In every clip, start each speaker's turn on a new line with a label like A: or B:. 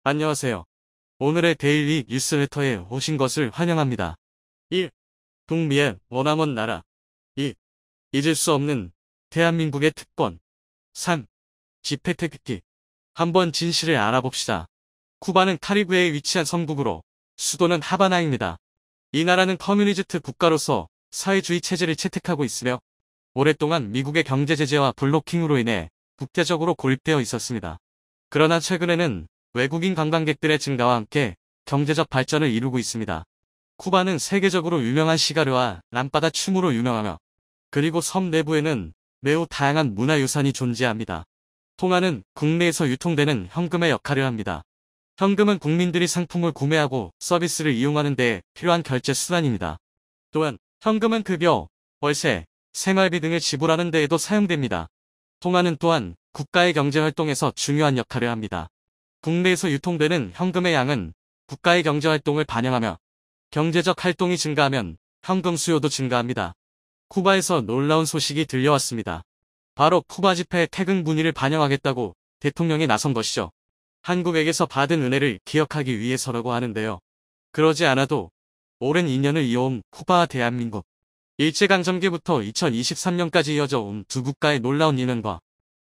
A: 안녕하세요. 오늘의 데일리 뉴스레터에 오신 것을 환영합니다. 1. 북미의 머나먼 나라. 2. 잊을 수 없는 대한민국의 특권. 3. 집회 태극기. 한번 진실을 알아봅시다. 쿠바는 카리브해에 위치한 성국으로 수도는 하바나입니다. 이 나라는 커뮤니스트 국가로서 사회주의 체제를 채택하고 있으며 오랫동안 미국의 경제 제재와 블로킹으로 인해 국제적으로 고립되어 있었습니다. 그러나 최근에는 외국인 관광객들의 증가와 함께 경제적 발전을 이루고 있습니다. 쿠바는 세계적으로 유명한 시가르와 람바다 춤으로 유명하며 그리고 섬 내부에는 매우 다양한 문화유산이 존재합니다. 통화는 국내에서 유통되는 현금의 역할을 합니다. 현금은 국민들이 상품을 구매하고 서비스를 이용하는 데 필요한 결제 수단입니다. 또한 현금은 급여, 월세, 생활비 등을 지불하는 데에도 사용됩니다. 통화는 또한 국가의 경제활동에서 중요한 역할을 합니다. 국내에서 유통되는 현금의 양은 국가의 경제활동을 반영하며 경제적 활동이 증가하면 현금 수요도 증가합니다. 쿠바에서 놀라운 소식이 들려왔습니다. 바로 쿠바 집회 태극 문의를 반영하겠다고 대통령이 나선 것이죠. 한국에게서 받은 은혜를 기억하기 위해서라고 하는데요. 그러지 않아도 오랜 인연을 이어온 쿠바와 대한민국. 일제강점기부터 2023년까지 이어져 온 두 국가의 놀라운 인연과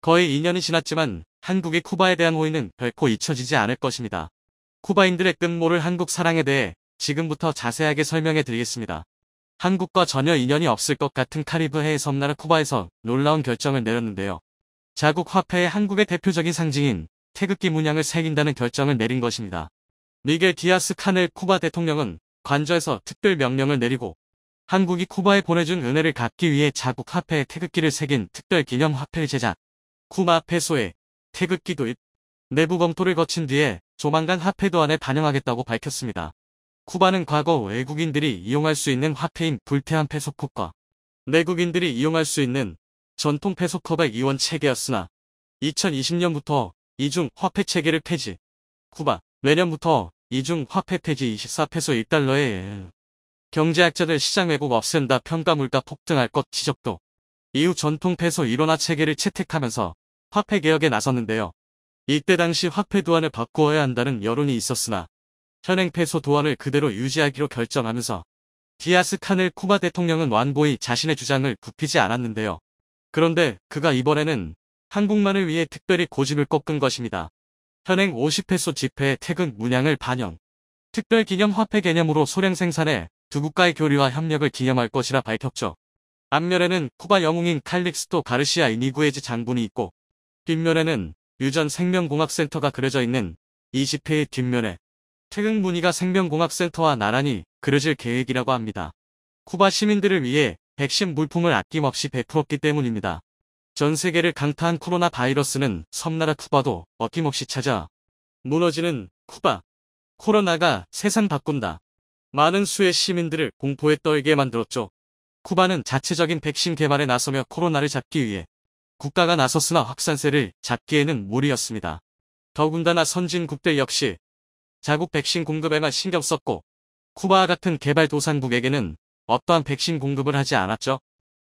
A: 거의 2년이 지났지만 한국의 쿠바에 대한 호의는 결코 잊혀지지 않을 것입니다. 쿠바인들의 끝모를 한국 사랑에 대해 지금부터 자세하게 설명해 드리겠습니다. 한국과 전혀 인연이 없을 것 같은 카리브해의 섬나라 쿠바에서 놀라운 결정을 내렸는데요. 자국 화폐에 한국의 대표적인 상징인 태극기 문양을 새긴다는 결정을 내린 것입니다. 미겔 디아스 카넬 쿠바 대통령은 관저에서 특별 명령을 내리고 한국이 쿠바에 보내준 은혜를 갚기 위해 자국 화폐에 태극기를 새긴 특별 기념 화폐를 제작, 쿠바 페소에 태극기 도입, 내부 검토를 거친 뒤에 조만간 화폐 도안에 반영하겠다고 밝혔습니다. 쿠바는 과거 외국인들이 이용할 수 있는 화폐인 불태한 페소컵과 내국인들이 이용할 수 있는 전통 페소컵의 이원 체계였으나 2020년부터 이중 화폐 체계를 폐지, 쿠바 내년부터 이중 화폐 폐지 24페소 1달러에 경제학자들 시장 왜곡 없앤다 평가 물가 폭등할 것 지적도 이후 전통 페소 1원화 체계를 채택하면서 화폐 개혁에 나섰는데요. 이때 당시 화폐 도안을 바꾸어야 한다는 여론이 있었으나 현행 페소 도안을 그대로 유지하기로 결정하면서 디아스 카넬 쿠바 대통령은 완고히 자신의 주장을 굽히지 않았는데요. 그런데 그가 이번에는 한국만을 위해 특별히 고집을 꺾은 것입니다. 현행 50페소 지폐의 태극 문양을 반영, 특별 기념 화폐 개념으로 소량 생산해 두 국가의 교류와 협력을 기념할 것이라 밝혔죠. 앞면에는 쿠바 영웅인 칼릭스토 가르시아 이니구에즈 장군이 있고 뒷면에는 유전 생명공학센터가 그려져 있는 이 지폐의 뒷면에 태극 무늬가 생명공학센터와 나란히 그려질 계획이라고 합니다. 쿠바 시민들을 위해 백신 물품을 아낌없이 베풀었기 때문입니다. 전 세계를 강타한 코로나 바이러스는 섬나라 쿠바도 어김없이 찾아 무너지는 쿠바. 코로나가 세상 바꾼다. 많은 수의 시민들을 공포에 떨게 만들었죠. 쿠바는 자체적인 백신 개발에 나서며 코로나를 잡기 위해 국가가 나섰으나 확산세를 잡기에는 무리였습니다. 더군다나 선진국들 역시 자국 백신 공급에만 신경 썼고 쿠바와 같은 개발도상국에게는 어떠한 백신 공급을 하지 않았죠.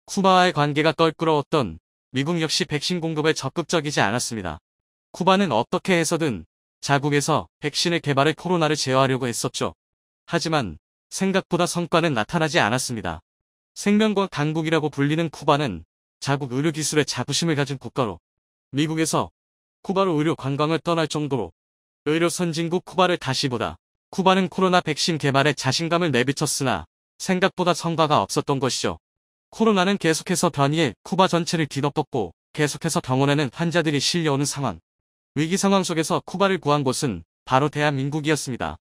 A: 쿠바와의 관계가 껄끄러웠던 미국 역시 백신 공급에 적극적이지 않았습니다. 쿠바는 어떻게 해서든 자국에서 백신을 개발해 코로나를 제어하려고 했었죠. 하지만 생각보다 성과는 나타나지 않았습니다. 생명과학 강국이라고 불리는 쿠바는 자국 의료기술에 자부심을 가진 국가로 미국에서 쿠바로 의료 관광을 떠날 정도로 의료 선진국 쿠바를 다시 보다 쿠바는 코로나 백신 개발에 자신감을 내비쳤으나 생각보다 성과가 없었던 것이죠. 코로나는 계속해서 변이해 쿠바 전체를 뒤덮었고 계속해서 병원에는 환자들이 실려오는 상황. 위기 상황 속에서 쿠바를 구한 곳은 바로 대한민국이었습니다.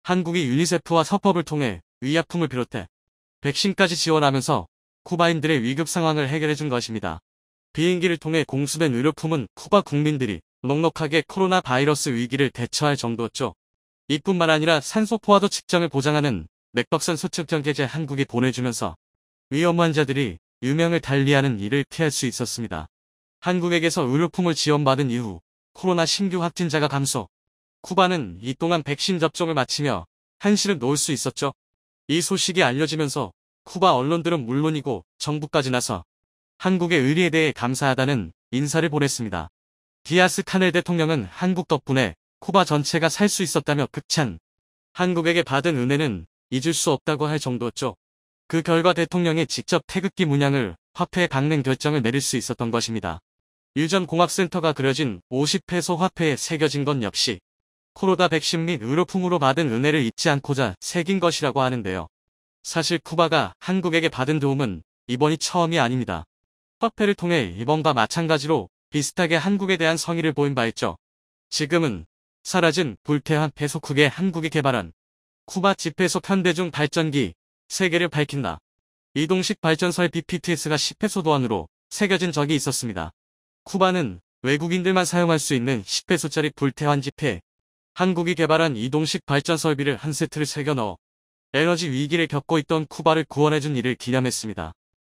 A: 한국이 유니세프와 협업을 통해 의약품을 비롯해 백신까지 지원하면서 쿠바인들의 위급 상황을 해결해준 것입니다. 비행기를 통해 공수된 의료품은 쿠바 국민들이 넉넉하게 코로나 바이러스 위기를 대처할 정도였죠. 이뿐만 아니라 산소 포화도 측정을 보장하는 맥박선 수측정제제 한국이 보내주면서 위험 환자들이 유명을 달리하는 일을 피할 수 있었습니다. 한국에게서 의료품을 지원받은 이후 코로나 신규 확진자가 감소. 쿠바는 이 동안 백신 접종을 마치며 한시를 놓을 수 있었죠. 이 소식이 알려지면서 쿠바 언론들은 물론이고 정부까지 나서 한국의 의리에 대해 감사하다는 인사를 보냈습니다. 디아스 카넬 대통령은 한국 덕분에 쿠바 전체가 살 수 있었다며 극찬. 한국에게 받은 은혜는 잊을 수 없다고 할 정도였죠. 그 결과 대통령이 직접 태극기 문양을 화폐에 박는 결정을 내릴 수 있었던 것입니다. 유전 공학센터가 그려진 50페소 화폐에 새겨진 건 역시 코로나 백신 및 의료품으로 받은 은혜를 잊지 않고자 새긴 것이라고 하는데요. 사실 쿠바가 한국에게 받은 도움은 이번이 처음이 아닙니다. 화폐를 통해 이번과 마찬가지로 비슷하게 한국에 대한 성의를 보인 바 있죠. 지금은 사라진 불태한 페소쿡에 한국이 개발한 쿠바 지페소 현대중 발전기 3개를 밝힌다. 이동식 발전소의 BPTS가 10페소 도안으로 새겨진 적이 있었습니다. 쿠바는 외국인들만 사용할 수 있는 10페소짜리 불태환 지폐, 한국이 개발한 이동식 발전 설비를 한 세트를 새겨 넣어 에너지 위기를 겪고 있던 쿠바를 구원해준 일을 기념했습니다.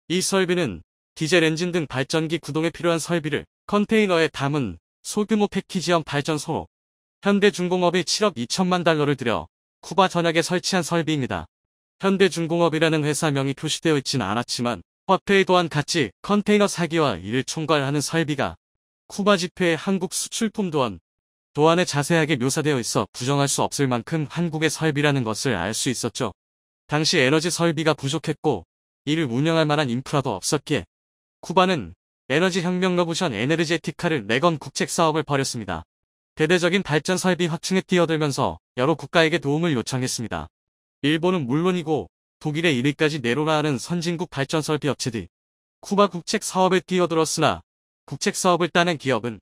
A: 이 설비는 디젤 엔진 등 발전기 구동에 필요한 설비를 컨테이너에 담은 소규모 패키지형 발전소로 현대중공업이 7억 2천만 달러를 들여 쿠바 전역에 설치한 설비입니다. 현대중공업이라는 회사명이 표시되어 있지는 않았지만 화폐의 도안 가치 컨테이너 사기와 이를 총괄하는 설비가 쿠바 지폐의 한국 수출품 도안에 자세하게 묘사되어 있어 부정할 수 없을 만큼 한국의 설비라는 것을 알 수 있었죠. 당시 에너지 설비가 부족했고 이를 운영할 만한 인프라도 없었기에 쿠바는 에너지 혁명 러브션 에네르제티카를 내건 국책 사업을 벌였습니다. 대대적인 발전 설비 확충에 뛰어들면서 여러 국가에게 도움을 요청했습니다. 일본은 물론이고 독일의 1위까지 내로라하는 선진국 발전 설비 업체들이 쿠바 국책 사업에 뛰어들었으나 국책 사업을 따낸 기업은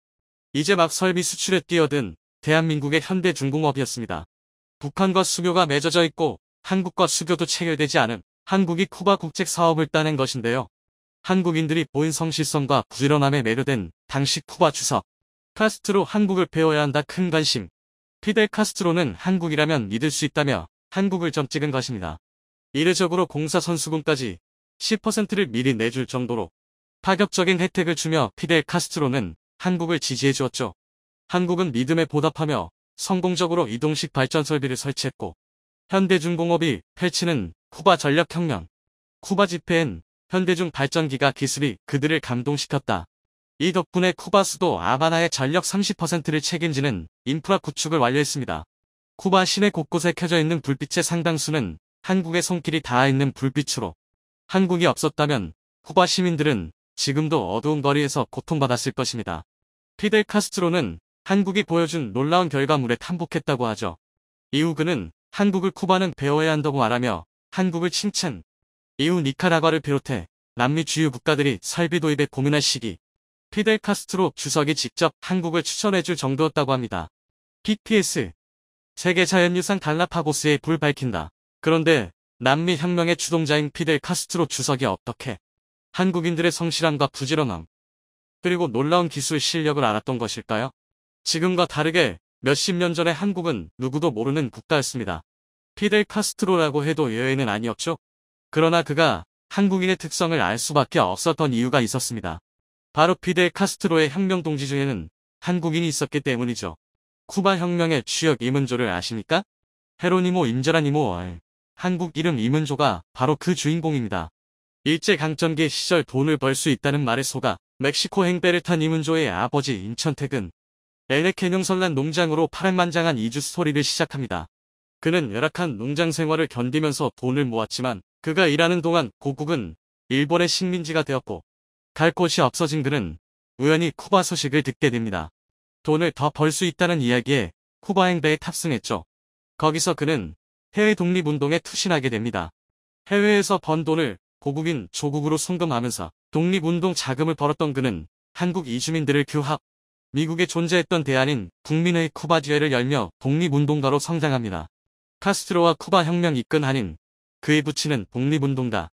A: 이제 막 설비 수출에 뛰어든 대한민국의 현대중공업이었습니다. 북한과 수교가 맺어져 있고 한국과 수교도 체결되지 않은 한국이 쿠바 국책 사업을 따낸 것인데요. 한국인들이 보인 성실성과 부지런함에 매료된 당시 쿠바 주석 카스트로 한국을 배워야 한다 큰 관심. 피델 카스트로는 한국이라면 믿을 수 있다며 한국을 점 찍은 것입니다. 이례적으로 공사선수금까지 10%를 미리 내줄 정도로 파격적인 혜택을 주며 피델 카스트로는 한국을 지지해 주었죠. 한국은 믿음에 보답하며 성공적으로 이동식 발전 설비를 설치했고 현대중공업이 펼치는 쿠바 전력혁명, 쿠바 지폐엔 현대중 발전기가 기술이 그들을 감동시켰다. 이 덕분에 쿠바 수도 아바나의 전력 30%를 책임지는 인프라 구축을 완료했습니다. 쿠바 시내 곳곳에 켜져 있는 불빛의 상당수는 한국의 손길이 닿아 있는 불빛으로 한국이 없었다면 쿠바 시민들은 지금도 어두운 거리에서 고통받았을 것입니다. 피델 카스트로는 한국이 보여준 놀라운 결과물에 탐복했다고 하죠. 이후 그는 한국을 쿠바는 배워야 한다고 말하며 한국을 칭찬. 이후 니카라과를 비롯해 남미 주요 국가들이 설비 도입에 고민할 시기 피델 카스트로 주석이 직접 한국을 추천해줄 정도였다고 합니다. PPS 세계 자연유산 갈라파고스에 불 밝힌다. 그런데 남미 혁명의 주동자인 피델 카스트로 주석이 어떻게 한국인들의 성실함과 부지런함 그리고 놀라운 기술 실력을 알았던 것일까요? 지금과 다르게 몇십 년 전에 한국은 누구도 모르는 국가였습니다. 피델 카스트로라고 해도 예외는 아니었죠. 그러나 그가 한국인의 특성을 알 수밖에 없었던 이유가 있었습니다. 바로 피델 카스트로의 혁명 동지 중에는 한국인이 있었기 때문이죠. 쿠바 혁명의 주역 이문조를 아십니까? 헤로니모 임제라니모 한국 이름 이문조가 바로 그 주인공입니다. 일제강점기 시절 돈을 벌 수 있다는 말에 속아 멕시코 행배를 탄 이문조의 아버지 임천택은 LA 캐뇽설란 농장으로 파란만장한 이주 스토리를 시작합니다. 그는 열악한 농장 생활을 견디면서 돈을 모았지만 그가 일하는 동안 고국은 일본의 식민지가 되었고 갈 곳이 없어진 그는 우연히 쿠바 소식을 듣게 됩니다. 돈을 더 벌 수 있다는 이야기에 쿠바 행배에 탑승했죠. 거기서 그는 해외 독립운동에 투신하게 됩니다. 해외에서 번 돈을 고국인 조국으로 송금하면서 독립운동 자금을 벌었던 그는 한국 이주민들을 규합, 미국에 존재했던 대안인 국민의 쿠바 뒤회를 열며 독립운동가로 성장합니다. 카스트로와 쿠바 혁명 이끈 한인, 그에 붙이는 독립운동가.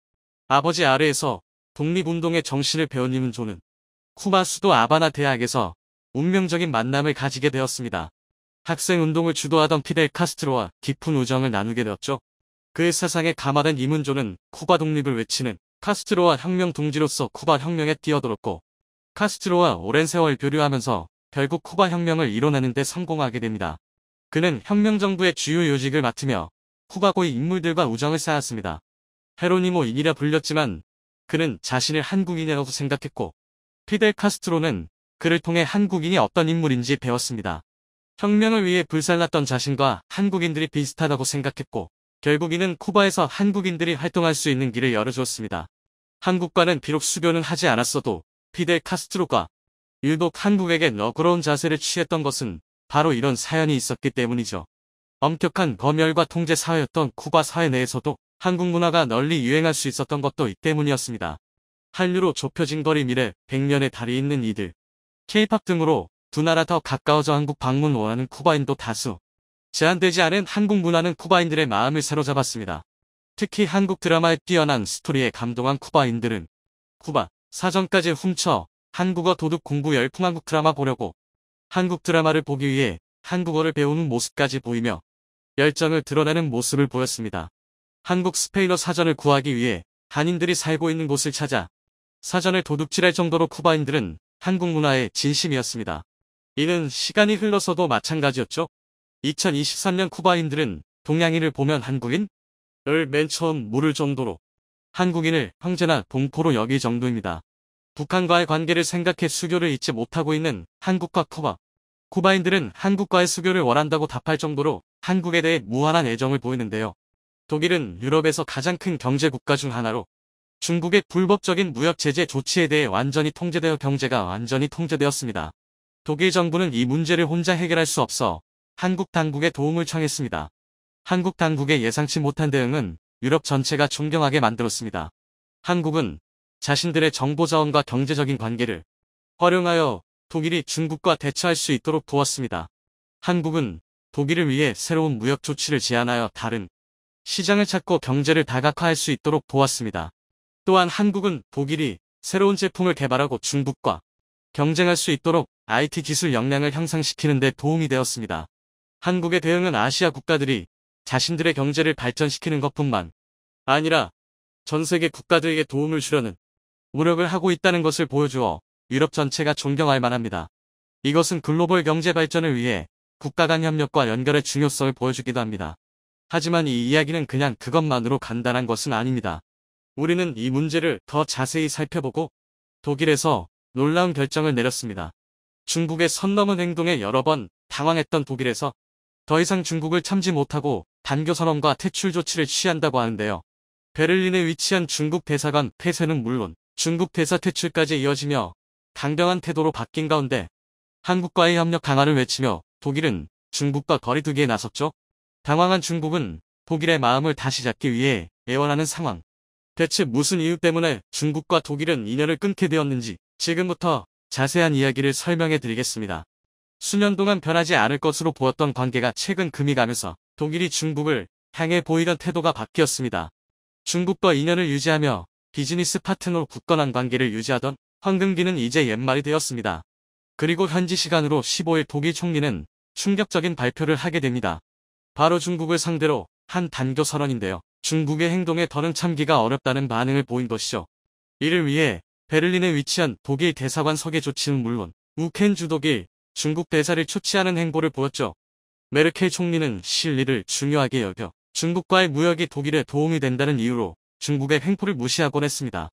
A: 아버지 아래에서 독립운동의 정신을 배운 이문조는 쿠바 수도 아바나 대학에서 운명적인 만남을 가지게 되었습니다. 학생운동을 주도하던 피델 카스트로와 깊은 우정을 나누게 되었죠. 그의 사상에 감화된 이문조는 쿠바 독립을 외치는 카스트로와 혁명 동지로서 쿠바 혁명에 뛰어들었고 카스트로와 오랜 세월 교류하면서 결국 쿠바 혁명을 이뤄내는 데 성공하게 됩니다. 그는 혁명정부의 주요 요직을 맡으며 쿠바고의 인물들과 우정을 쌓았습니다. 헤로니모인이라 불렸지만 그는 자신을 한국인이라고 생각했고 피델 카스트로는 그를 통해 한국인이 어떤 인물인지 배웠습니다. 혁명을 위해 불살랐던 자신과 한국인들이 비슷하다고 생각했고 결국 이는 쿠바에서 한국인들이 활동할 수 있는 길을 열어주었습니다. 한국과는 비록 수교는 하지 않았어도 피델 카스트로가 유독 한국에게 너그러운 자세를 취했던 것은 바로 이런 사연이 있었기 때문이죠. 엄격한 검열과 통제 사회였던 쿠바 사회 내에서도 한국 문화가 널리 유행할 수 있었던 것도 이 때문이었습니다. 한류로 좁혀진 거리 미래, 백년의 달이 있는 이들, K-팝 등으로 두 나라 더 가까워져 한국 방문 원하는 쿠바인도 다수. 제한되지 않은 한국 문화는 쿠바인들의 마음을 사로잡았습니다. 특히 한국 드라마의 뛰어난 스토리에 감동한 쿠바인들은 쿠바 사전까지 훔쳐 한국어 도둑 공부 열풍 한국 드라마 보려고 한국 드라마를 보기 위해 한국어를 배우는 모습까지 보이며 열정을 드러내는 모습을 보였습니다. 한국 스페인어 사전을 구하기 위해 한인들이 살고 있는 곳을 찾아 사전을 도둑질할 정도로 쿠바인들은 한국 문화에 진심이었습니다. 이는 시간이 흘러서도 마찬가지였죠. 2023년 쿠바인들은 동양인을 보면 한국인을 맨 처음 물을 정도로 한국인을 형제나 동포로 여길 정도입니다. 북한과의 관계를 생각해 수교를 잊지 못하고 있는 한국과 쿠바. 쿠바인들은 한국과의 수교를 원한다고 답할 정도로 한국에 대해 무한한 애정을 보이는데요. 독일은 유럽에서 가장 큰 경제 국가 중 하나로 중국의 불법적인 무역 제재 조치에 대해 완전히 통제되어 경제가 완전히 통제되었습니다. 독일 정부는 이 문제를 혼자 해결할 수 없어 한국 당국의 도움을 청했습니다. 한국 당국의 예상치 못한 대응은 유럽 전체가 존경하게 만들었습니다. 한국은 자신들의 정보자원과 경제적인 관계를 활용하여 독일이 중국과 대처할 수 있도록 도왔습니다. 한국은 독일을 위해 새로운 무역 조치를 제안하여 다른 시장을 찾고 경제를 다각화할 수 있도록 도왔습니다. 또한 한국은 독일이 새로운 제품을 개발하고 중국과 경쟁할 수 있도록 IT 기술 역량을 향상시키는 데 도움이 되었습니다. 한국의 대응은 아시아 국가들이 자신들의 경제를 발전시키는 것뿐만 아니라 전 세계 국가들에게 도움을 주려는 노력을 하고 있다는 것을 보여주어 유럽 전체가 존경할 만합니다. 이것은 글로벌 경제 발전을 위해 국가 간 협력과 연결의 중요성을 보여주기도 합니다. 하지만 이 이야기는 그냥 그것만으로 간단한 것은 아닙니다. 우리는 이 문제를 더 자세히 살펴보고 독일에서 놀라운 결정을 내렸습니다. 중국의 선 넘은 행동에 여러 번 당황했던 독일에서 더 이상 중국을 참지 못하고 단교 선언과 퇴출 조치를 취한다고 하는데요. 베를린에 위치한 중국 대사관 폐쇄는 물론 중국 대사 퇴출까지 이어지며 강경한 태도로 바뀐 가운데 한국과의 협력 강화를 외치며 독일은 중국과 거리두기에 나섰죠. 당황한 중국은 독일의 마음을 다시 잡기 위해 애원하는 상황. 대체 무슨 이유 때문에 중국과 독일은 인연을 끊게 되었는지 지금부터 자세한 이야기를 설명해 드리겠습니다. 수년 동안 변하지 않을 것으로 보였던 관계가 최근 금이 가면서 독일이 중국을 향해 보이던 태도가 바뀌었습니다. 중국과 인연을 유지하며 비즈니스 파트너로 굳건한 관계를 유지하던 황금기는 이제 옛말이 되었습니다. 그리고 현지 시간으로 15일 독일 총리는 충격적인 발표를 하게 됩니다. 바로 중국을 상대로 한 단교 선언인데요. 중국의 행동에 더는 참기가 어렵다는 반응을 보인 것이죠. 이를 위해 베를린에 위치한 독일 대사관 석의 조치는 물론 우켄 주독일 중국 대사를 초치하는 행보를 보였죠. 메르켈 총리는 실리를 중요하게 여겨 중국과의 무역이 독일에 도움이 된다는 이유로 중국의 횡포를 무시하곤 했습니다.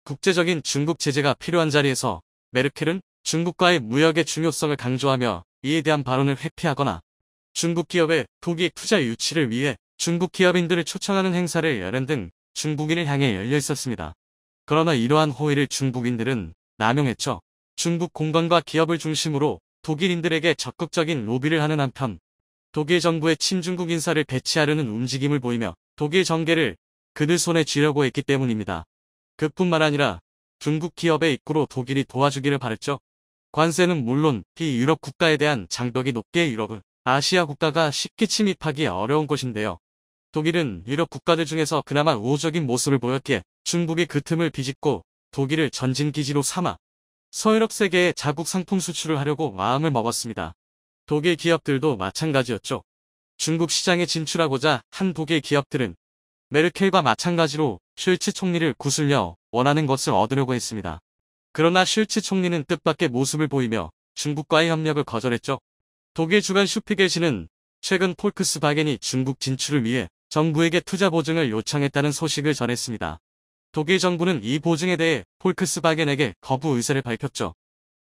A: 국제적인 중국 제재가 필요한 자리에서 메르켈은 중국과의 무역의 중요성을 강조하며 이에 대한 발언을 회피하거나 중국 기업의 독일 투자 유치를 위해 중국 기업인들을 초청하는 행사를 열는 등 중국인을 향해 열려 있었습니다. 그러나 이러한 호의를 중국인들은 남용했죠. 중국 공관과 기업을 중심으로 독일인들에게 적극적인 로비를 하는 한편 독일 정부의 친중국 인사를 배치하려는 움직임을 보이며 독일 정계를 그들 손에 쥐려고 했기 때문입니다. 그뿐만 아니라 중국 기업의 입구로 독일이 도와주기를 바랬죠. 관세는 물론 비유럽 국가에 대한 장벽이 높게 유럽은 아시아 국가가 쉽게 침입하기 어려운 곳인데요. 독일은 유럽 국가들 중에서 그나마 우호적인 모습을 보였기에 중국이 그 틈을 비집고 독일을 전진기지로 삼아 서유럽 세계에 자국 상품 수출을 하려고 마음을 먹었습니다. 독일 기업들도 마찬가지였죠. 중국 시장에 진출하고자 한 독일 기업들은 메르켈과 마찬가지로 슐츠 총리를 구슬려 원하는 것을 얻으려고 했습니다. 그러나 슐츠 총리는 뜻밖의 모습을 보이며 중국과의 협력을 거절했죠. 독일 주간 슈피겔시는 최근 폴크스바겐이 중국 진출을 위해 정부에게 투자 보증을 요청했다는 소식을 전했습니다. 독일 정부는 이 보증에 대해 폴크스바겐에게 거부 의사를 밝혔죠.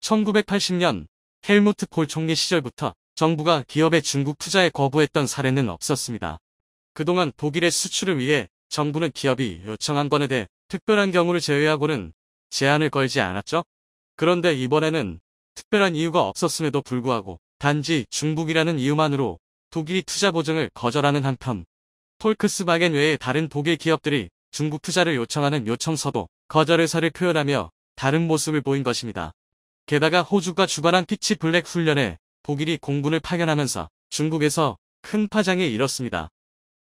A: 1980년 헬무트 콜 총리 시절부터 정부가 기업의 중국 투자에 거부했던 사례는 없었습니다. 그동안 독일의 수출을 위해 정부는 기업이 요청한 건에 대해 특별한 경우를 제외하고는 제한을 걸지 않았죠. 그런데 이번에는 특별한 이유가 없었음에도 불구하고 단지 중국이라는 이유만으로 독일이 투자 보증을 거절하는 한편 폴크스바겐 외의 다른 독일 기업들이 중국 투자를 요청하는 요청서도 거절 의사를 표현하며 다른 모습을 보인 것입니다. 게다가 호주가 주관한 피치 블랙 훈련에 독일이 공군을 파견하면서 중국에서 큰 파장이 일었습니다.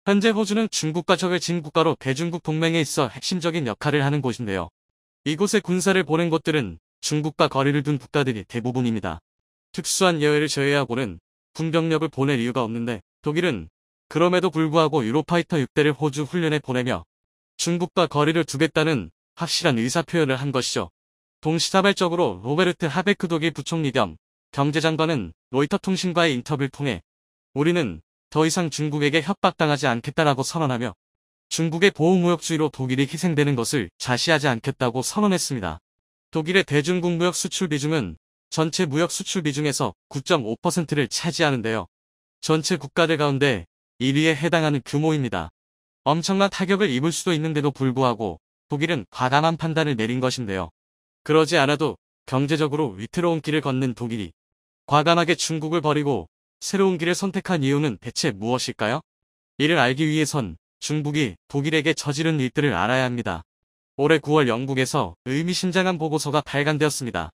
A: 현재 호주는 중국과 적을 진 국가로 대중국 동맹에 있어 핵심적인 역할을 하는 곳인데요. 이곳에 군사를 보낸 곳들은 중국과 거리를 둔 국가들이 대부분입니다. 특수한 예외를 제외하고는 군병력을 보낼 이유가 없는데 독일은 그럼에도 불구하고 유로파이터 6대를 호주 훈련에 보내며 중국과 거리를 두겠다는 확실한 의사표현을 한 것이죠. 동시다발적으로 로베르트 하베크 독일 부총리 겸 경제장관은 로이터 통신과의 인터뷰를 통해 우리는 더 이상 중국에게 협박당하지 않겠다라고 선언하며 중국의 보호무역주의로 독일이 희생되는 것을 자시하지 않겠다고 선언했습니다. 독일의 대중국 무역 수출 비중은 전체 무역 수출 비중에서 9.5%를 차지하는데요. 전체 국가들 가운데 1위에 해당하는 규모입니다. 엄청난 타격을 입을 수도 있는데도 불구하고 독일은 과감한 판단을 내린 것인데요. 그러지 않아도 경제적으로 위태로운 길을 걷는 독일이 과감하게 중국을 버리고 새로운 길을 선택한 이유는 대체 무엇일까요? 이를 알기 위해선 중국이 독일에게 저지른 일들을 알아야 합니다. 올해 9월 영국에서 의미심장한 보고서가 발간되었습니다.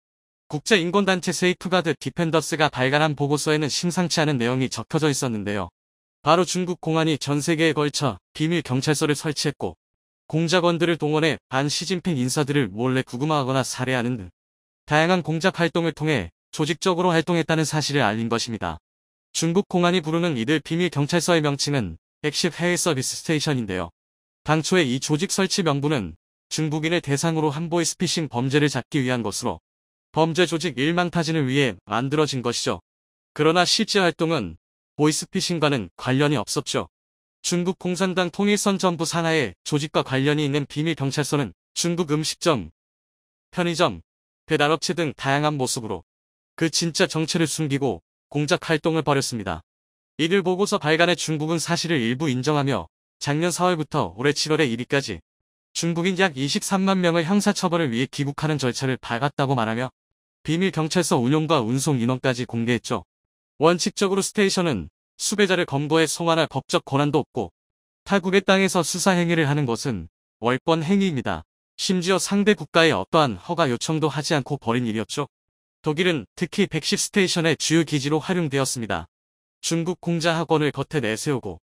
A: 국제인권단체 세이프가드 디펜더스가 발간한 보고서에는 심상치 않은 내용이 적혀져 있었는데요. 바로 중국 공안이 전 세계에 걸쳐 비밀 경찰서를 설치했고 공작원들을 동원해 반 시진핑 인사들을 몰래 구금하거나 살해하는 등 다양한 공작 활동을 통해 조직적으로 활동했다는 사실을 알린 것입니다. 중국 공안이 부르는 이들 비밀 경찰서의 명칭은 110 해외 서비스 스테이션인데요. 당초에 이 조직 설치 명분은 중국인을 대상으로 한 보이스피싱 범죄를 잡기 위한 것으로 범죄 조직 일망타진을 위해 만들어진 것이죠. 그러나 실제 활동은 보이스피싱과는 관련이 없었죠. 중국 공산당 통일선 전부 산하의 조직과 관련이 있는 비밀 경찰서는 중국 음식점, 편의점, 배달업체 등 다양한 모습으로 그 진짜 정체를 숨기고 공작 활동을 벌였습니다. 이들 보고서 발간에 중국은 사실을 일부 인정하며 작년 4월부터 올해 7월에 1일까지 중국인 약 23만 명을 형사처벌을 위해 귀국하는 절차를 밟았다고 말하며 비밀 경찰서 운용과 운송 인원까지 공개했죠. 원칙적으로 스테이션은 수배자를 검거해 송환할 법적 권한도 없고 타국의 땅에서 수사 행위를 하는 것은 월권 행위입니다. 심지어 상대 국가의 어떠한 허가 요청도 하지 않고 벌인 일이었죠. 독일은 특히 110 스테이션의 주요 기지로 활용되었습니다. 중국 공자 학원을 겉에 내세우고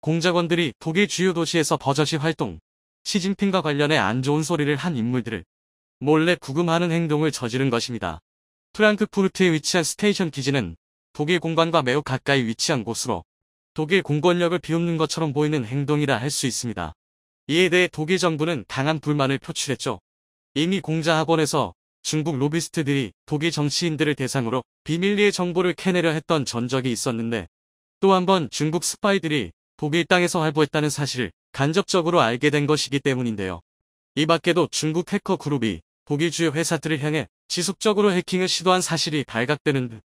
A: 공작원들이 독일 주요 도시에서 버젓이 활동, 시진핑과 관련해 안 좋은 소리를 한 인물들을 몰래 구금하는 행동을 저지른 것입니다. 프랑크푸르트에 위치한 스테이션 기지는 독일 공관과 매우 가까이 위치한 곳으로 독일 공권력을 비웃는 것처럼 보이는 행동이라 할 수 있습니다. 이에 대해 독일 정부는 강한 불만을 표출했죠. 이미 공자학원에서 중국 로비스트들이 독일 정치인들을 대상으로 비밀리에 정보를 캐내려 했던 전적이 있었는데 또 한 번 중국 스파이들이 독일 땅에서 활보했다는 사실을 간접적으로 알게 된 것이기 때문인데요. 이 밖에도 중국 해커 그룹이 독일 주요 회사들을 향해 지속적으로 해킹을 시도한 사실이 발각되는 등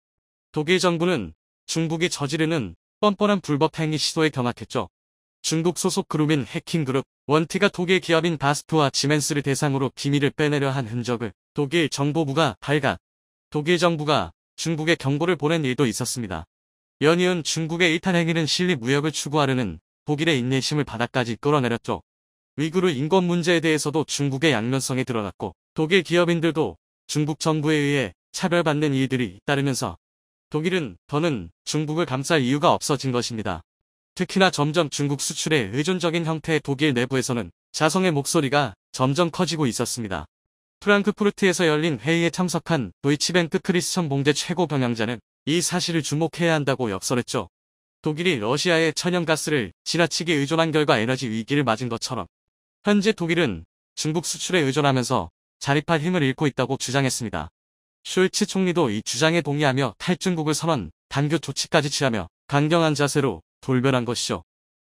A: 독일 정부는 중국이 저지르는 뻔뻔한 불법 행위 시도에 경악했죠. 중국 소속 그룹인 해킹그룹 원티가 독일 기업인 바스프와 지멘스를 대상으로 비밀을 빼내려 한 흔적을 독일 정보부가 발각, 독일 정부가 중국에 경고를 보낸 일도 있었습니다. 연이은 중국의 이탈 행위는 실리 무역을 추구하려는 독일의 인내심을 바닥까지 끌어내렸죠. 위구르 인권 문제에 대해서도 중국의 양면성이 드러났고 독일 기업인들도 중국 정부에 의해 차별받는 일들이 잇따르면서 독일은 더는 중국을 감쌀 이유가 없어진 것입니다. 특히나 점점 중국 수출에 의존적인 형태의 독일 내부에서는 자성의 목소리가 점점 커지고 있었습니다. 프랑크푸르트에서 열린 회의에 참석한 도이치뱅크 크리스천 봉제 최고 경영자는 이 사실을 주목해야 한다고 역설했죠. 독일이 러시아의 천연가스를 지나치게 의존한 결과 에너지 위기를 맞은 것처럼 현재 독일은 중국 수출에 의존하면서 자립할 힘을 잃고 있다고 주장했습니다. 숄츠 총리도 이 주장에 동의하며 탈중국을 선언, 단교 조치까지 취하며 강경한 자세로 돌변한 것이죠.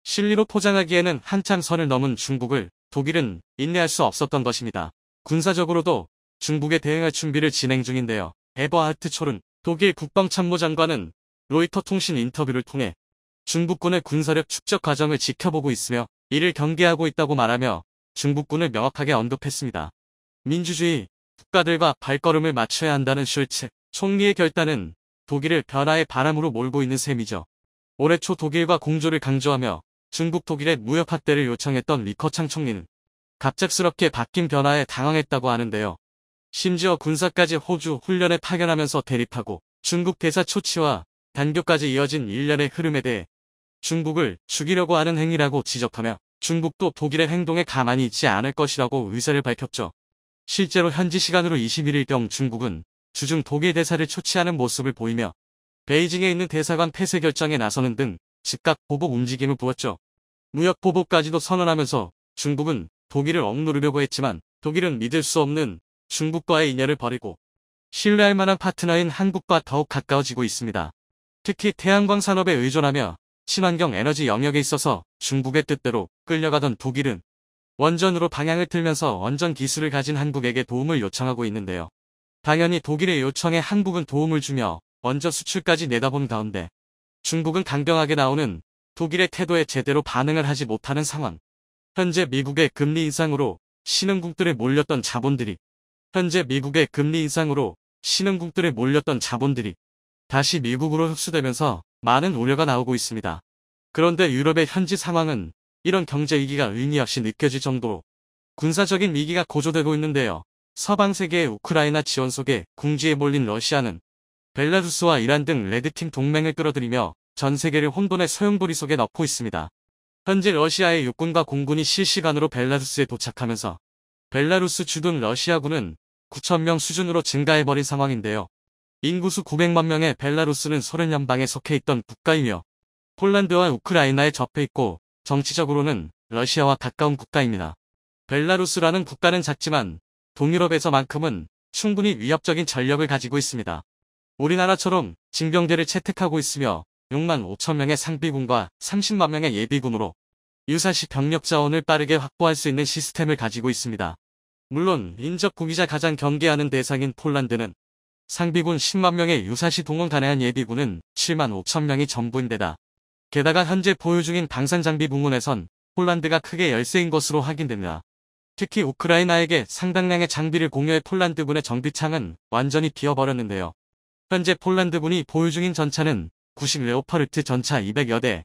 A: 실리로 포장하기에는 한참 선을 넘은 중국을 독일은 인내할 수 없었던 것입니다. 군사적으로도 중국에 대응할 준비를 진행 중인데요. 에버하트 촐은 독일 국방참모장관은 로이터 통신 인터뷰를 통해 중국군의 군사력 축적 과정을 지켜보고 있으며 이를 경계하고 있다고 말하며 중국군을 명확하게 언급했습니다. 민주주의 국가들과 발걸음을 맞춰야 한다는 숄츠 총리의 결단은 독일을 변화의 바람으로 몰고 있는 셈이죠. 올해 초 독일과 공조를 강조하며 중국 독일의 무역 확대를 요청했던 리커창 총리는 갑작스럽게 바뀐 변화에 당황했다고 하는데요. 심지어 군사까지 호주 훈련에 파견하면서 대립하고 중국 대사 초치와 단교까지 이어진 일련의 흐름에 대해 중국을 죽이려고 하는 행위라고 지적하며 중국도 독일의 행동에 가만히 있지 않을 것이라고 의사를 밝혔죠. 실제로 현지 시간으로 21일경 중국은 주중 독일 대사를 초치하는 모습을 보이며 베이징에 있는 대사관 폐쇄 결정에 나서는 등 즉각 보복 움직임을 보였죠. 무역 보복까지도 선언하면서 중국은 독일을 억누르려고 했지만 독일은 믿을 수 없는 중국과의 인연을 버리고 신뢰할 만한 파트너인 한국과 더욱 가까워지고 있습니다. 특히 태양광 산업에 의존하며 친환경 에너지 영역에 있어서 중국의 뜻대로 끌려가던 독일은 원전으로 방향을 틀면서 원전 기술을 가진 한국에게 도움을 요청하고 있는데요. 당연히 독일의 요청에 한국은 도움을 주며 원전 수출까지 내다본 가운데 중국은 강경하게 나오는 독일의 태도에 제대로 반응을 하지 못하는 상황. 현재 미국의 금리 인상으로 신흥국들에 몰렸던 자본들이 다시 미국으로 흡수되면서 많은 우려가 나오고 있습니다. 그런데 유럽의 현지 상황은 이런 경제 위기가 의미 없이 느껴질 정도로 군사적인 위기가 고조되고 있는데요. 서방 세계의 우크라이나 지원 속에 궁지에 몰린 러시아는 벨라루스와 이란 등 레드팀 동맹을 끌어들이며 전 세계를 혼돈의 소용돌이 속에 넣고 있습니다. 현재 러시아의 육군과 공군이 실시간으로 벨라루스에 도착하면서 벨라루스 주둔 러시아군은 9,000명 수준으로 증가해버린 상황인데요. 인구수 900만 명의 벨라루스는 소련 연방에 속해 있던 국가이며 폴란드와 우크라이나에 접해 있고 정치적으로는 러시아와 가까운 국가입니다. 벨라루스라는 국가는 작지만 동유럽에서만큼은 충분히 위협적인 전력을 가지고 있습니다. 우리나라처럼 징병제를 채택하고 있으며 6만 5천 명의 상비군과 30만 명의 예비군으로 유사시 병력 자원을 빠르게 확보할 수 있는 시스템을 가지고 있습니다. 물론 인접 구기자 가장 경계하는 대상인 폴란드는 상비군 10만 명의 유사시 동원 가능한 예비군은 7만 5천 명이 전부인데다 게다가 현재 보유 중인 방산장비 부문에선 폴란드가 크게 열세인 것으로 확인됩니다. 특히 우크라이나에게 상당량의 장비를 공유해 폴란드군의 정비창은 완전히 비어버렸는데요. 현재 폴란드군이 보유 중인 전차는 구식 레오파르트 전차 200여 대,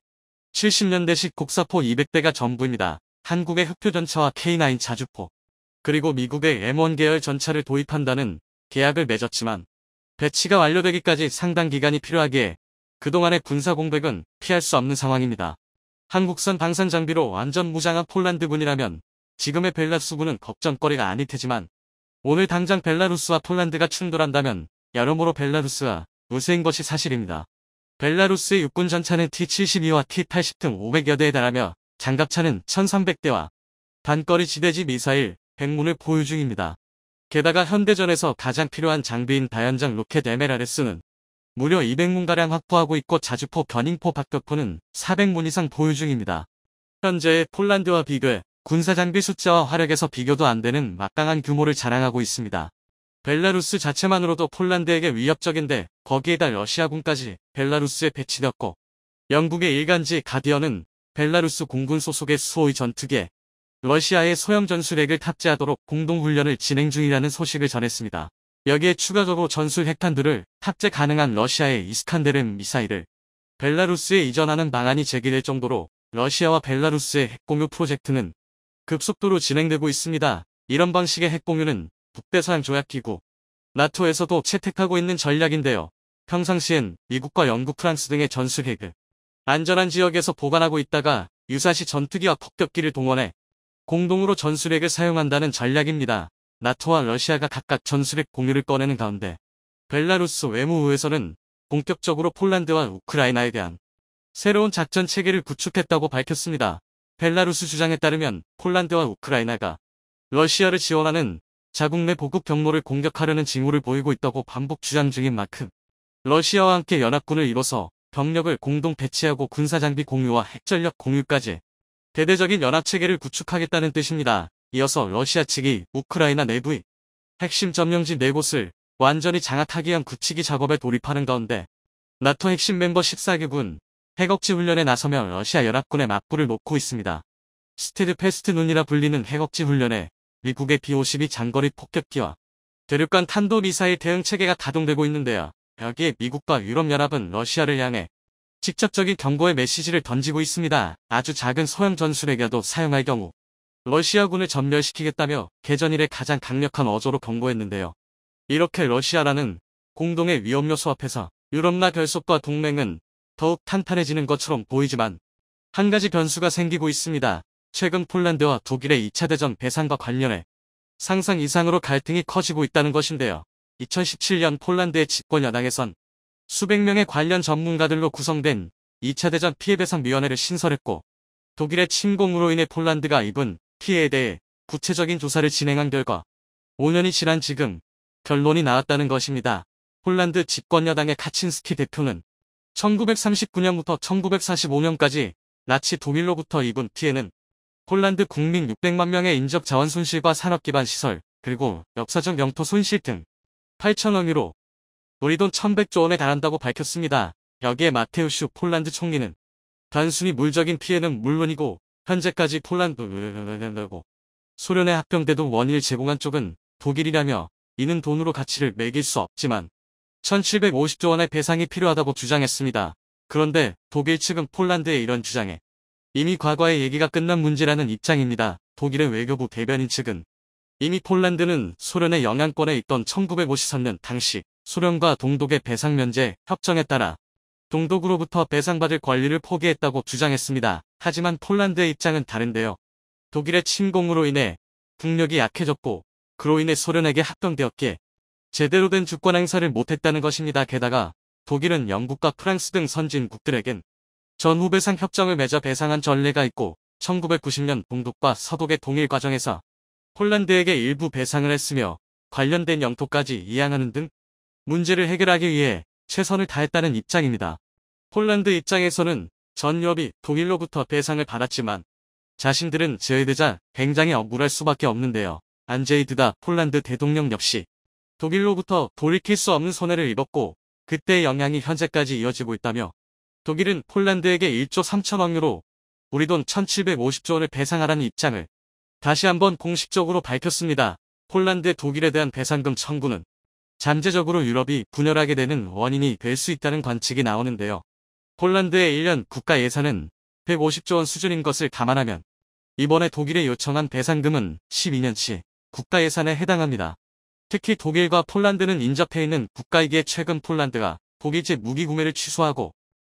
A: 70년대식 곡사포 200대가 전부입니다. 한국의 흑표전차와 K9 자주포, 그리고 미국의 M1 계열 전차를 도입한다는 계약을 맺었지만 배치가 완료되기까지 상당 기간이 필요하기에 그동안의 군사 공백은 피할 수 없는 상황입니다. 한국산 방산 장비로 완전 무장한 폴란드군이라면 지금의 벨라루스군은 걱정거리가 아닐 테지만 오늘 당장 벨라루스와 폴란드가 충돌한다면 여러모로 벨라루스가 우세인 것이 사실입니다. 벨라루스의 육군 전차는 T-72와 T-80 등 500여 대에 달하며 장갑차는 1,300대와 단거리 지대지 미사일 100문을 보유 중입니다. 게다가 현대전에서 가장 필요한 장비인 다연장 로켓 MLRS는 무려 200문가량 확보하고 있고 자주포, 견인포, 박격포는 400문 이상 보유 중입니다. 현재의 폴란드와 비교해 군사장비 숫자와 화력에서 비교도 안 되는 막강한 규모를 자랑하고 있습니다. 벨라루스 자체만으로도 폴란드에게 위협적인데 거기에다 러시아군까지 벨라루스에 배치되었고 영국의 일간지 가디언은 벨라루스 공군 소속의 수호의 전투기에 러시아의 소형 전술핵을 탑재하도록 공동훈련을 진행 중이라는 소식을 전했습니다. 여기에 추가적으로 전술 핵탄두를 탑재 가능한 러시아의 이스칸데르 미사일을 벨라루스에 이전하는 방안이 제기될 정도로 러시아와 벨라루스의 핵공유 프로젝트는 급속도로 진행되고 있습니다. 이런 방식의 핵공유는 북대서양 조약기구 나토에서도 채택하고 있는 전략인데요. 평상시엔 미국과 영국, 프랑스 등의 전술핵을 안전한 지역에서 보관하고 있다가 유사시 전투기와 폭격기를 동원해 공동으로 전술핵을 사용한다는 전략입니다. 나토와 러시아가 각각 전술핵 공유를 꺼내는 가운데 벨라루스 외무부에서는 본격적으로 폴란드와 우크라이나에 대한 새로운 작전 체계를 구축했다고 밝혔습니다. 벨라루스 주장에 따르면 폴란드와 우크라이나가 러시아를 지원하는 자국 내 보급 경로를 공격하려는 징후를 보이고 있다고 반복 주장 중인 만큼 러시아와 함께 연합군을 이뤄서 병력을 공동 배치하고 군사장비 공유와 핵전력 공유까지 대대적인 연합체계를 구축하겠다는 뜻입니다. 이어서 러시아 측이 우크라이나 내부의 핵심 점령지 4곳을 완전히 장악하기 위한 굳히기 작업에 돌입하는 가운데 나토 핵심 멤버 14개군 핵억지 훈련에 나서며 러시아 연합군의 맞불을 놓고 있습니다. 스테드패스트 눈이라 불리는 핵억지 훈련에 미국의 B-52 장거리 폭격기와 대륙간 탄도미사일 대응 체계가 가동되고 있는데요. 여기에 미국과 유럽연합은 러시아를 향해 직접적인 경고의 메시지를 던지고 있습니다. 아주 작은 소형 전술핵이라도 사용할 경우 러시아군을 전멸시키겠다며 개전 이래 가장 강력한 어조로 경고했는데요. 이렇게 러시아라는 공동의 위험 요소 앞에서 유럽나 결속과 동맹은 더욱 탄탄해지는 것처럼 보이지만 한 가지 변수가 생기고 있습니다. 최근 폴란드와 독일의 2차 대전 배상과 관련해 상상 이상으로 갈등이 커지고 있다는 것인데요. 2017년 폴란드의 집권여당에선 수백 명의 관련 전문가들로 구성된 2차 대전 피해배상위원회를 신설했고 독일의 침공으로 인해 폴란드가 입은 피해에 대해 구체적인 조사를 진행한 결과 5년이 지난 지금 결론이 나왔다는 것입니다. 폴란드 집권여당의 카친스키 대표는 1939년부터 1945년까지 나치 독일로부터 입은 피해는 폴란드 국민 600만 명의 인적 자원 손실과 산업 기반 시설, 그리고 역사적 영토 손실 등 8천억 유로, 우리 돈 1100조 원에 달한다고 밝혔습니다. 여기에 마테우슈 폴란드 총리는 단순히 물적인 피해는 물론이고 현재까지 폴란드고 소련에 합병돼도 원인을 제공한 쪽은 독일이라며 이는 돈으로 가치를 매길 수 없지만 1750조 원의 배상이 필요하다고 주장했습니다. 그런데 독일 측은 폴란드의 이런 주장에 이미 과거의 얘기가 끝난 문제라는 입장입니다. 독일의 외교부 대변인 측은 이미 폴란드는 소련의 영향권에 있던 1953년 당시 소련과 동독의 배상 면제 협정에 따라 동독으로부터 배상받을 권리를 포기했다고 주장했습니다. 하지만 폴란드의 입장은 다른데요. 독일의 침공으로 인해 국력이 약해졌고 그로 인해 소련에게 합병되었기에 제대로 된 주권 행사를 못했다는 것입니다. 게다가 독일은 영국과 프랑스 등 선진국들에겐 전후배상 협정을 맺어 배상한 전례가 있고 1990년 동독과 서독의 동일 과정에서 폴란드에게 일부 배상을 했으며 관련된 영토까지 이양하는 등 문제를 해결하기 위해 최선을 다했다는 입장입니다. 폴란드 입장에서는 전 유럽이 독일로부터 배상을 받았지만 자신들은 제외되자 굉장히 억울할 수밖에 없는데요. 안제이 드다 폴란드 대통령 역시 독일로부터 돌이킬 수 없는 손해를 입었고 그때의 영향이 현재까지 이어지고 있다며 독일은 폴란드에게 1조 3천억 유로, 우리 돈 1750조 원을 배상하라는 입장을 다시 한번 공식적으로 밝혔습니다. 폴란드의 독일에 대한 배상금 청구는 잠재적으로 유럽이 분열하게 되는 원인이 될 수 있다는 관측이 나오는데요. 폴란드의 1년 국가 예산은 150조 원 수준인 것을 감안하면 이번에 독일에 요청한 배상금은 12년치 국가 예산에 해당합니다. 특히 독일과 폴란드는 인접해 있는 국가이기에 최근 폴란드가 독일제 무기 구매를 취소하고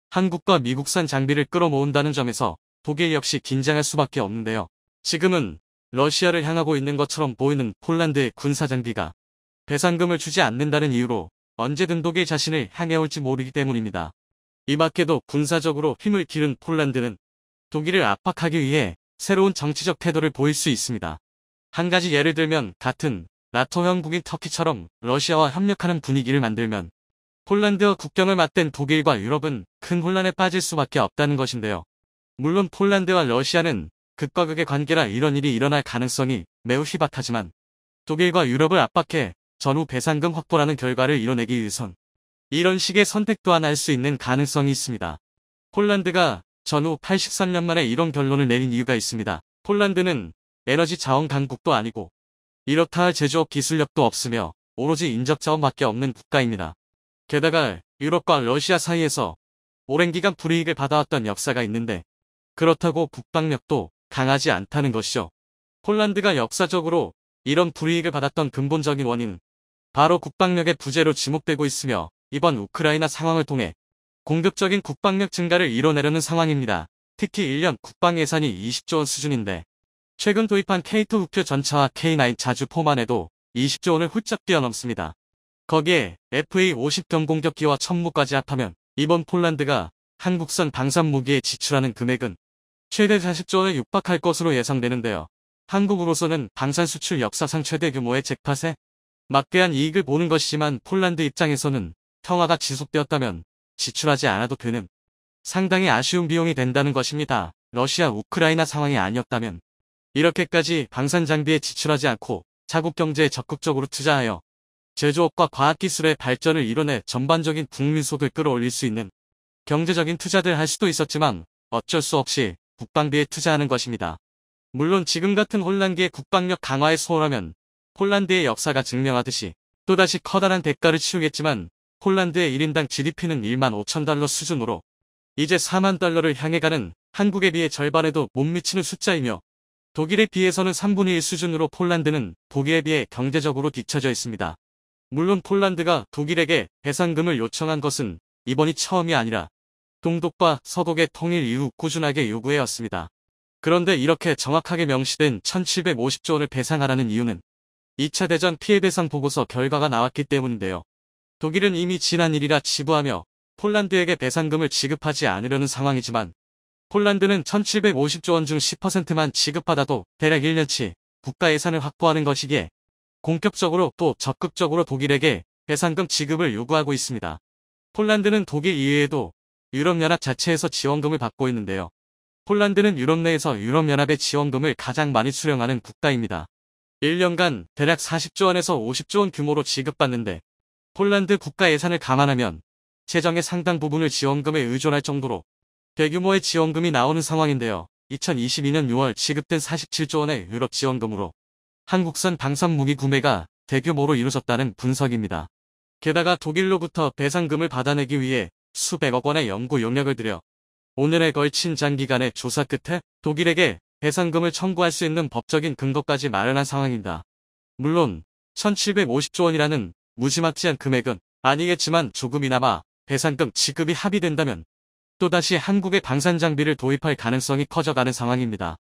A: 한국과 미국산 장비를 끌어모은다는 점에서 독일 역시 긴장할 수밖에 없는데요. 지금은 러시아를 향하고 있는 것처럼 보이는 폴란드의 군사장비가 배상금을 주지 않는다는 이유로 언제든 독일 자신을 향해 올지 모르기 때문입니다. 이 밖에도 군사적으로 힘을 기른 폴란드는 독일을 압박하기 위해 새로운 정치적 태도를 보일 수 있습니다. 한 가지 예를 들면 같은 나토 형국인 터키처럼 러시아와 협력하는 분위기를 만들면 폴란드와 국경을 맞댄 독일과 유럽은 큰 혼란에 빠질 수밖에 없다는 것인데요. 물론 폴란드와 러시아는 극과 극의 관계라 이런 일이 일어날 가능성이 매우 희박하지만 독일과 유럽을 압박해 전후 배상금 확보라는 결과를 이뤄내기 위해선 이런 식의 선택 또한 할 수 있는 가능성이 있습니다. 폴란드가 전후 83년 만에 이런 결론을 내린 이유가 있습니다. 폴란드는 에너지 자원 강국도 아니고 이렇다 할 제조업 기술력도 없으며 오로지 인적 자원밖에 없는 국가입니다. 게다가 유럽과 러시아 사이에서 오랜 기간 불이익을 받아왔던 역사가 있는데 그렇다고 국방력도 강하지 않다는 것이죠. 폴란드가 역사적으로 이런 불이익을 받았던 근본적인 원인은 바로 국방력의 부재로 지목되고 있으며 이번 우크라이나 상황을 통해 공격적인 국방력 증가를 이뤄내려는 상황입니다. 특히 1년 국방 예산이 20조 원 수준인데 최근 도입한 K2 우표 전차와 K9 자주 포만 해도 20조 원을 훌쩍 뛰어넘습니다. 거기에 FA-50 경공격기와 천무까지 합하면 이번 폴란드가 한국산 방산 무기에 지출하는 금액은 최대 40조 원에 육박할 것으로 예상되는데요. 한국으로서는 방산 수출 역사상 최대 규모의 잭팟에 막대한 이익을 보는 것이지만 폴란드 입장에서는 평화가 지속되었다면 지출하지 않아도 되는 상당히 아쉬운 비용이 된다는 것입니다. 러시아 우크라이나 상황이 아니었다면 이렇게까지 방산 장비에 지출하지 않고 자국 경제에 적극적으로 투자하여 제조업과 과학기술의 발전을 이뤄내 전반적인 국민 소득을 끌어올릴 수 있는 경제적인 투자들 할 수도 있었지만 어쩔 수 없이 국방비에 투자하는 것입니다. 물론 지금 같은 혼란기에 국방력 강화에 소홀하면 폴란드의 역사가 증명하듯이 또다시 커다란 대가를 치르겠지만 폴란드의 1인당 GDP는 1만 5천 달러 수준으로 이제 4만 달러를 향해 가는 한국에 비해 절반에도 못 미치는 숫자이며 독일에 비해서는 3분의 1 수준으로 폴란드는 독일에 비해 경제적으로 뒤처져 있습니다. 물론 폴란드가 독일에게 배상금을 요청한 것은 이번이 처음이 아니라 동독과 서독의 통일 이후 꾸준하게 요구해왔습니다. 그런데 이렇게 정확하게 명시된 1750조 원을 배상하라는 이유는 2차 대전 피해배상 보고서 결과가 나왔기 때문인데요. 독일은 이미 지난 일이라 치부하며 폴란드에게 배상금을 지급하지 않으려는 상황이지만 폴란드는 1750조 원 중 10%만 지급받아도 대략 1년치 국가 예산을 확보하는 것이기에 본격적으로 또 적극적으로 독일에게 배상금 지급을 요구하고 있습니다. 폴란드는 독일 이외에도 유럽연합 자체에서 지원금을 받고 있는데요. 폴란드는 유럽 내에서 유럽연합의 지원금을 가장 많이 수령하는 국가입니다. 1년간 대략 40조 원에서 50조 원 규모로 지급받는데 폴란드 국가 예산을 감안하면 재정의 상당 부분을 지원금에 의존할 정도로 대규모의 지원금이 나오는 상황인데요. 2022년 6월 지급된 47조 원의 유럽 지원금으로 한국산 방산 무기 구매가 대규모로 이루어졌다는 분석입니다. 게다가 독일로부터 배상금을 받아내기 위해 수백억 원의 연구 용역을 들여 5년에 걸친 장기간의 조사 끝에 독일에게 배상금을 청구할 수 있는 법적인 근거까지 마련한 상황입니다. 물론 1750조 원이라는 무지막지한 금액은 아니겠지만 조금이나마 배상금 지급이 합의된다면 또다시 한국의 방산 장비를 도입할 가능성이 커져가는 상황입니다.